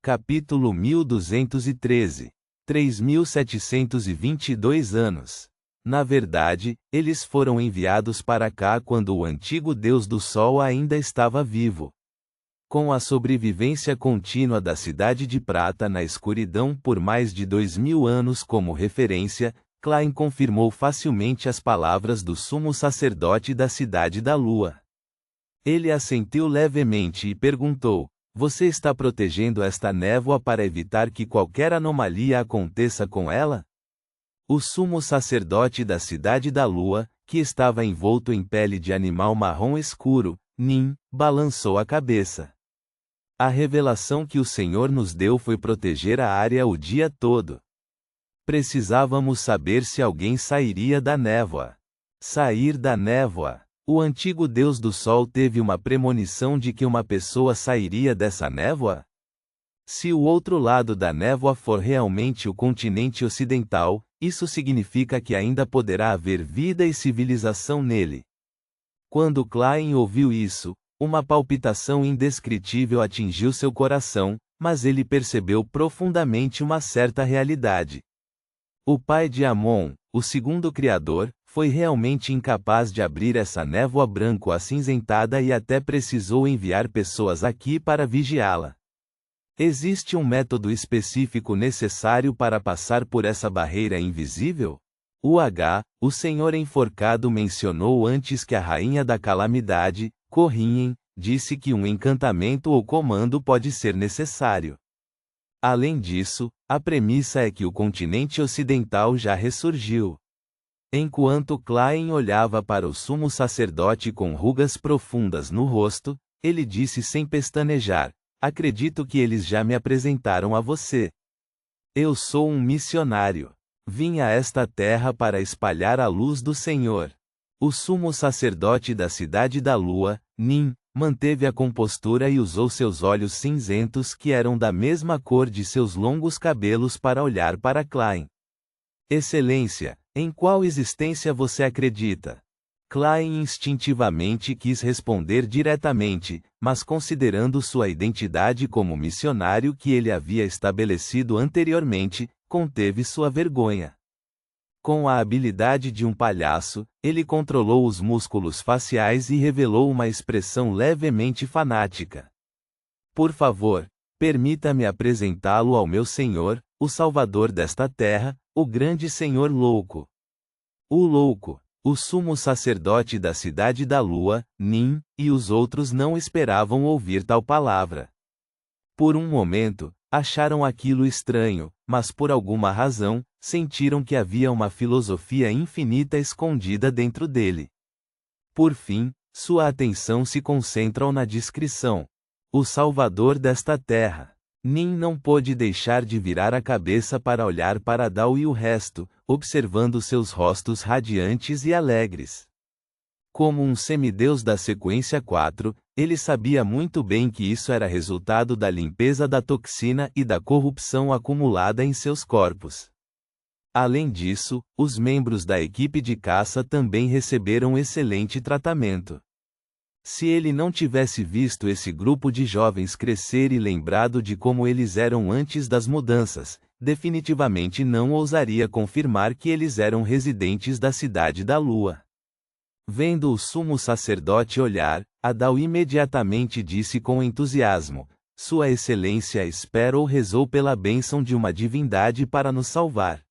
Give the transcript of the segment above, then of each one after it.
Capítulo 1213. 3.722 anos. Na verdade, eles foram enviados para cá quando o antigo Deus do Sol ainda estava vivo. Com a sobrevivência contínua da Cidade de Prata na escuridão por mais de 2000 anos como referência, Klein confirmou facilmente as palavras do sumo sacerdote da Cidade da Lua. Ele assentiu levemente e perguntou: "Você está protegendo esta névoa para evitar que qualquer anomalia aconteça com ela?" O sumo sacerdote da Cidade da Lua, que estava envolto em pele de animal marrom escuro, Nin, balançou a cabeça. A revelação que o Senhor nos deu foi proteger a área o dia todo. Precisávamos saber se alguém sairia da névoa. Sair da névoa. O antigo Deus do Sol teve uma premonição de que uma pessoa sairia dessa névoa? Se o outro lado da névoa for realmente o continente ocidental, isso significa que ainda poderá haver vida e civilização nele. Quando Klein ouviu isso, uma palpitação indescritível atingiu seu coração, mas ele percebeu profundamente uma certa realidade. O pai de Amon, o segundo Criador, foi realmente incapaz de abrir essa névoa branco-acinzentada e até precisou enviar pessoas aqui para vigiá-la. Existe um método específico necessário para passar por essa barreira invisível? O Senhor enforcado mencionou antes que a Rainha da Calamidade, Corrien, disse que um encantamento ou comando pode ser necessário. Além disso, a premissa é que o continente ocidental já ressurgiu. Enquanto Klein olhava para o sumo sacerdote com rugas profundas no rosto, ele disse sem pestanejar: "Acredito que eles já me apresentaram a você. Eu sou um missionário. Vim a esta terra para espalhar a luz do Senhor." O sumo sacerdote da Cidade da Lua, Nin, manteve a compostura e usou seus olhos cinzentos que eram da mesma cor de seus longos cabelos para olhar para Klein. "Excelência, em qual existência você acredita?" Klein instintivamente quis responder diretamente, mas considerando sua identidade como missionário que ele havia estabelecido anteriormente, conteve sua vergonha. Com a habilidade de um palhaço, ele controlou os músculos faciais e revelou uma expressão levemente fanática. "Por favor, permita-me apresentá-lo ao meu Senhor, o Salvador desta terra, o grande Senhor Louco." O Louco, o sumo sacerdote da Cidade da Lua, Nin, e os outros não esperavam ouvir tal palavra. Por um momento, acharam aquilo estranho, mas por alguma razão, sentiram que havia uma filosofia infinita escondida dentro dele. Por fim, sua atenção se concentrou na descrição: "O Salvador desta terra." Nin não pôde deixar de virar a cabeça para olhar para Dao e o resto, observando seus rostos radiantes e alegres. Como um semideus da sequência 4, ele sabia muito bem que isso era resultado da limpeza da toxina e da corrupção acumulada em seus corpos. Além disso, os membros da equipe de caça também receberam excelente tratamento. Se ele não tivesse visto esse grupo de jovens crescer e lembrado de como eles eram antes das mudanças, definitivamente não ousaria confirmar que eles eram residentes da Cidade da Lua. Vendo o sumo sacerdote olhar, Adao imediatamente disse com entusiasmo: "Sua Excelência espera ou rezou pela bênção de uma divindade para nos salvar."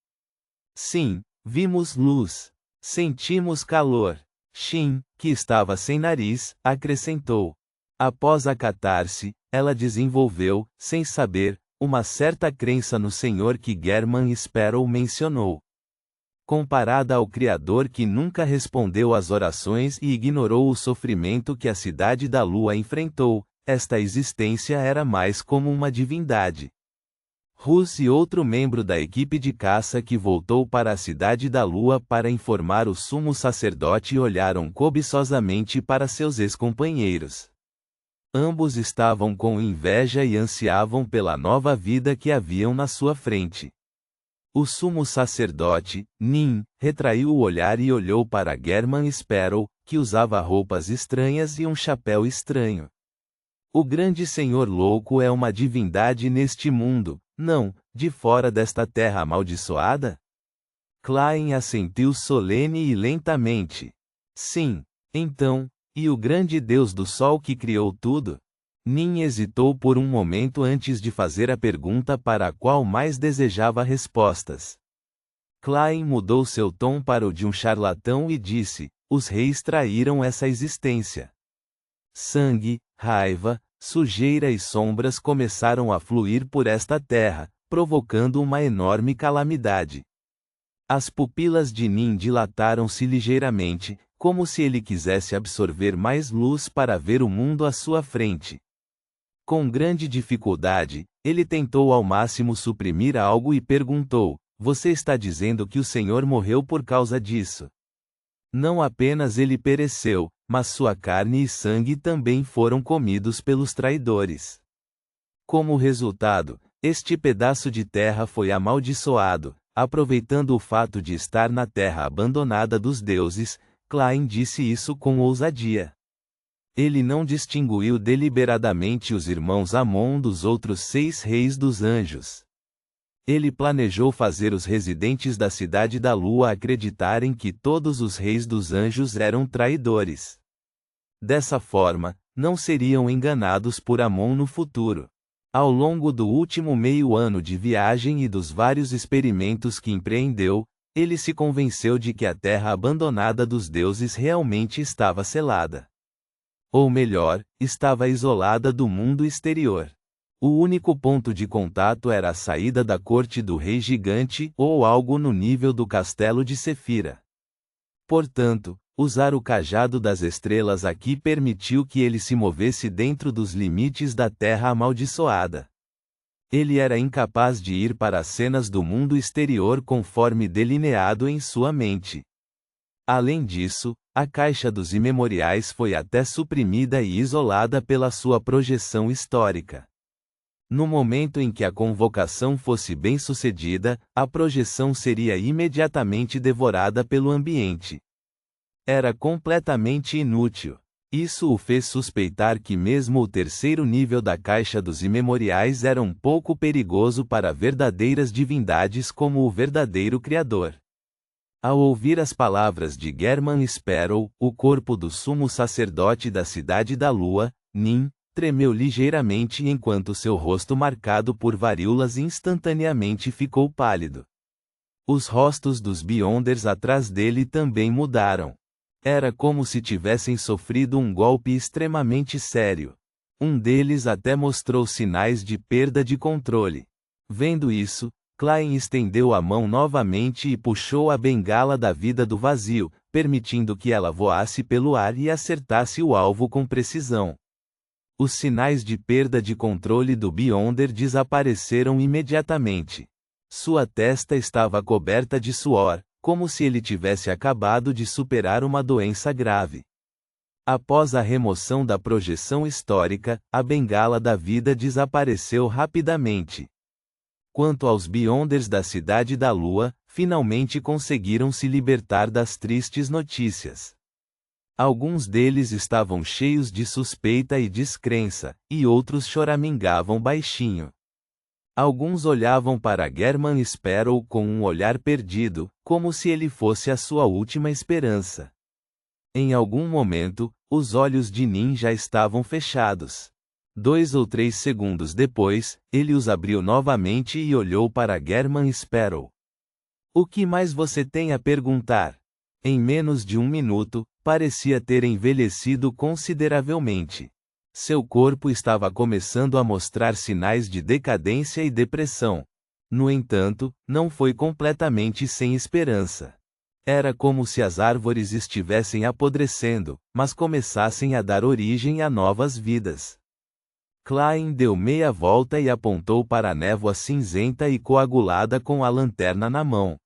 "Sim, vimos luz. Sentimos calor." Shin, que estava sem nariz, acrescentou. Após a catarse, ela desenvolveu, sem saber, uma certa crença no Senhor que German Sparrow mencionou. Comparada ao Criador que nunca respondeu às orações e ignorou o sofrimento que a Cidade da Lua enfrentou, esta existência era mais como uma divindade. Rus e outro membro da equipe de caça que voltou para a Cidade da Lua para informar o sumo sacerdote olharam cobiçosamente para seus ex-companheiros. Ambos estavam com inveja e ansiavam pela nova vida que haviam na sua frente. O sumo sacerdote, Nin, retraiu o olhar e olhou para German Sparrow, que usava roupas estranhas e um chapéu estranho. O grande Senhor louco é uma divindade neste mundo, não, de fora desta terra amaldiçoada? Klein assentiu solene e lentamente. Sim. Então, e o grande Deus do Sol que criou tudo? Nin hesitou por um momento antes de fazer a pergunta para a qual mais desejava respostas. Klein mudou seu tom para o de um charlatão e disse: os reis traíram essa existência. Sangue, raiva, sujeira e sombras começaram a fluir por esta terra, provocando uma enorme calamidade. As pupilas de Nin dilataram-se ligeiramente, como se ele quisesse absorver mais luz para ver o mundo à sua frente. Com grande dificuldade, ele tentou ao máximo suprimir algo e perguntou: você está dizendo que o Senhor morreu por causa disso? Não apenas ele pereceu, mas sua carne e sangue também foram comidos pelos traidores. Como resultado, este pedaço de terra foi amaldiçoado. Aproveitando o fato de estar na terra abandonada dos deuses, Klein disse isso com ousadia. Ele não distinguiu deliberadamente os irmãos Amon dos outros 6 reis dos anjos. Ele planejou fazer os residentes da Cidade da Lua acreditarem que todos os reis dos anjos eram traidores. Dessa forma, não seriam enganados por Amon no futuro. Ao longo do último meio ano de viagem e dos vários experimentos que empreendeu, ele se convenceu de que a terra abandonada dos deuses realmente estava selada. Ou melhor, estava isolada do mundo exterior. O único ponto de contato era a saída da corte do rei gigante ou algo no nível do castelo de Sefira. Portanto, usar o cajado das estrelas aqui permitiu que ele se movesse dentro dos limites da terra amaldiçoada. Ele era incapaz de ir para as cenas do mundo exterior conforme delineado em sua mente. Além disso, a caixa dos imemoriais foi até suprimida e isolada pela sua projeção histórica. No momento em que a convocação fosse bem-sucedida, a projeção seria imediatamente devorada pelo ambiente. Era completamente inútil. Isso o fez suspeitar que mesmo o terceiro nível da caixa dos imemoriais era um pouco perigoso para verdadeiras divindades como o verdadeiro Criador. Ao ouvir as palavras de German Sparrow, o corpo do sumo sacerdote da Cidade da Lua, Nin, tremeu ligeiramente enquanto seu rosto marcado por varíolas instantaneamente ficou pálido. Os rostos dos Beyonders atrás dele também mudaram. Era como se tivessem sofrido um golpe extremamente sério. Um deles até mostrou sinais de perda de controle. Vendo isso, Klein estendeu a mão novamente e puxou a bengala da vida do vazio, permitindo que ela voasse pelo ar e acertasse o alvo com precisão. Os sinais de perda de controle do Beyonder desapareceram imediatamente. Sua testa estava coberta de suor, como se ele tivesse acabado de superar uma doença grave. Após a remoção da projeção histórica, a bengala da vida desapareceu rapidamente. Quanto aos Beyonders da Cidade da Lua, finalmente conseguiram se libertar das tristes notícias. Alguns deles estavam cheios de suspeita e descrença, e outros choramingavam baixinho. Alguns olhavam para German Sparrow com um olhar perdido, como se ele fosse a sua última esperança. Em algum momento, os olhos de Nin já estavam fechados. 2 ou 3 segundos depois, ele os abriu novamente e olhou para German Sparrow. O que mais você tem a perguntar? Em menos de 1 minuto, parecia ter envelhecido consideravelmente. Seu corpo estava começando a mostrar sinais de decadência e depressão. No entanto, não foi completamente sem esperança. Era como se as árvores estivessem apodrecendo, mas começassem a dar origem a novas vidas. Klein deu meia volta e apontou para a névoa cinzenta e coagulada com a lanterna na mão.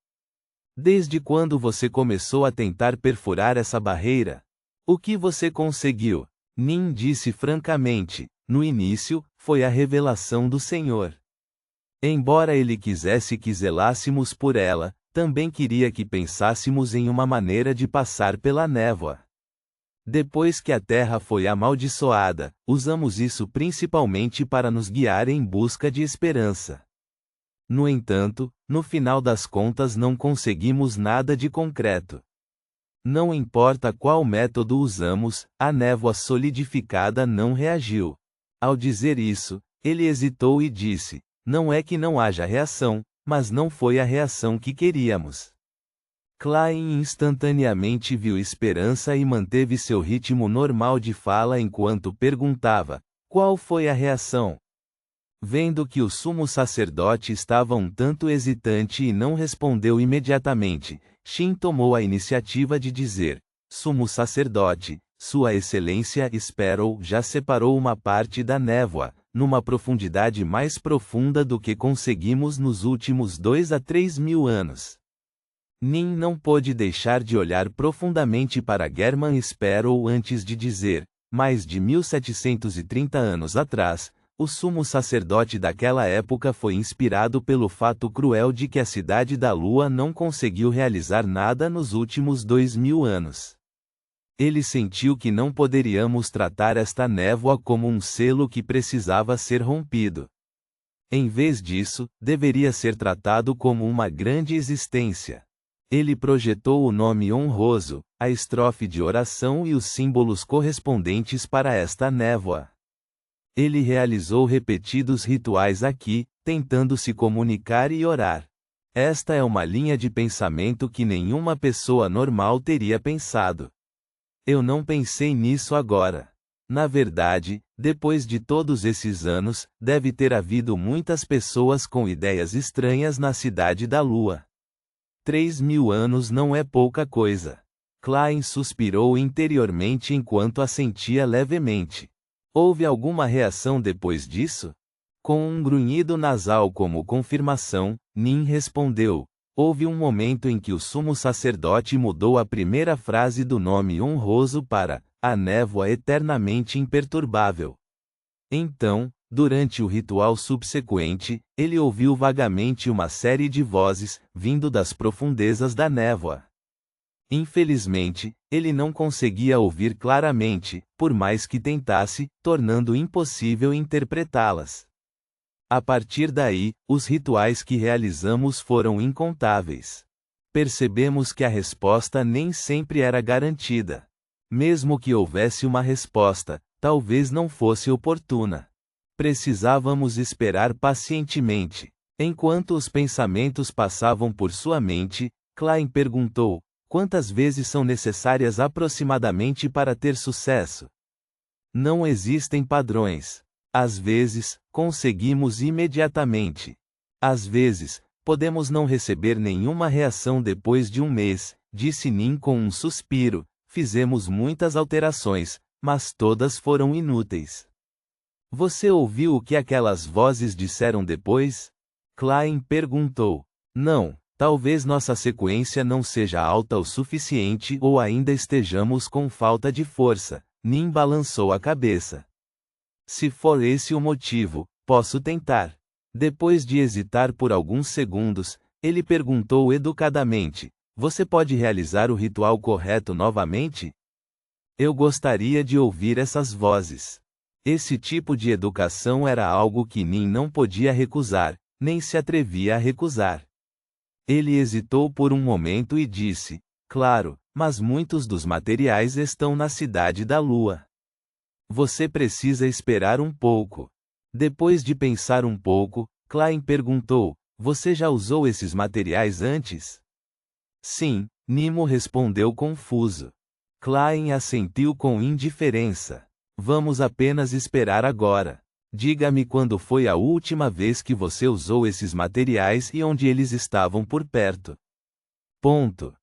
Desde quando você começou a tentar perfurar essa barreira? O que você conseguiu? Nin disse francamente: no início, foi a revelação do Senhor. Embora ele quisesse que zelássemos por ela, também queria que pensássemos em uma maneira de passar pela névoa. Depois que a terra foi amaldiçoada, usamos isso principalmente para nos guiar em busca de esperança. No entanto, no final das contas não conseguimos nada de concreto. Não importa qual método usamos, a névoa solidificada não reagiu. Ao dizer isso, ele hesitou e disse: não é que não haja reação, mas não foi a reação que queríamos. Klein instantaneamente viu esperança e manteve seu ritmo normal de fala enquanto perguntava: qual foi a reação? Vendo que o sumo sacerdote estava um tanto hesitante e não respondeu imediatamente, Shin tomou a iniciativa de dizer: sumo sacerdote, Sua Excelência Sparrow já separou uma parte da névoa, numa profundidade mais profunda do que conseguimos nos últimos 2 a 3 mil anos. Nin não pôde deixar de olhar profundamente para German Sparrow antes de dizer: mais de 1730 anos atrás, o sumo sacerdote daquela época foi inspirado pelo fato cruel de que a Cidade da Lua não conseguiu realizar nada nos últimos 2000 anos. Ele sentiu que não poderíamos tratar esta névoa como um selo que precisava ser rompido. Em vez disso, deveria ser tratado como uma grande existência. Ele projetou o nome honroso, a estrofe de oração e os símbolos correspondentes para esta névoa. Ele realizou repetidos rituais aqui, tentando se comunicar e orar. Esta é uma linha de pensamento que nenhuma pessoa normal teria pensado. Eu não pensei nisso agora. Na verdade, depois de todos esses anos, deve ter havido muitas pessoas com ideias estranhas na Cidade da Lua. 3000 anos não é pouca coisa. Klein suspirou interiormente enquanto assentia levemente. Houve alguma reação depois disso? Com um grunhido nasal como confirmação, Nin respondeu: houve um momento em que o sumo sacerdote mudou a primeira frase do nome honroso para a névoa eternamente imperturbável. Então, durante o ritual subsequente, ele ouviu vagamente uma série de vozes, vindo das profundezas da névoa. Infelizmente, ele não conseguia ouvir claramente, por mais que tentasse, tornando impossível interpretá-las. A partir daí, os rituais que realizamos foram incontáveis. Percebemos que a resposta nem sempre era garantida. Mesmo que houvesse uma resposta, talvez não fosse oportuna. Precisávamos esperar pacientemente. Enquanto os pensamentos passavam por sua mente, Klein perguntou: quantas vezes são necessárias aproximadamente para ter sucesso? Não existem padrões. Às vezes, conseguimos imediatamente. Às vezes, podemos não receber nenhuma reação depois de um mês, disse Nin com um suspiro. Fizemos muitas alterações, mas todas foram inúteis. Você ouviu o que aquelas vozes disseram depois? Klein perguntou. Não, talvez nossa sequência não seja alta o suficiente ou ainda estejamos com falta de força. Nin balançou a cabeça. Se for esse o motivo, posso tentar. Depois de hesitar por alguns segundos, ele perguntou educadamente: você pode realizar o ritual correto novamente? Eu gostaria de ouvir essas vozes. Esse tipo de educação era algo que Nin não podia recusar, nem se atrevia a recusar. Ele hesitou por um momento e disse: claro, mas muitos dos materiais estão na Cidade da Lua. Você precisa esperar um pouco. Depois de pensar um pouco, Klein perguntou: você já usou esses materiais antes? Sim, Nimo respondeu confuso. Klein assentiu com indiferença. Vamos apenas esperar agora. Diga-me quando foi a última vez que você usou esses materiais e onde eles estavam por perto. Ponto.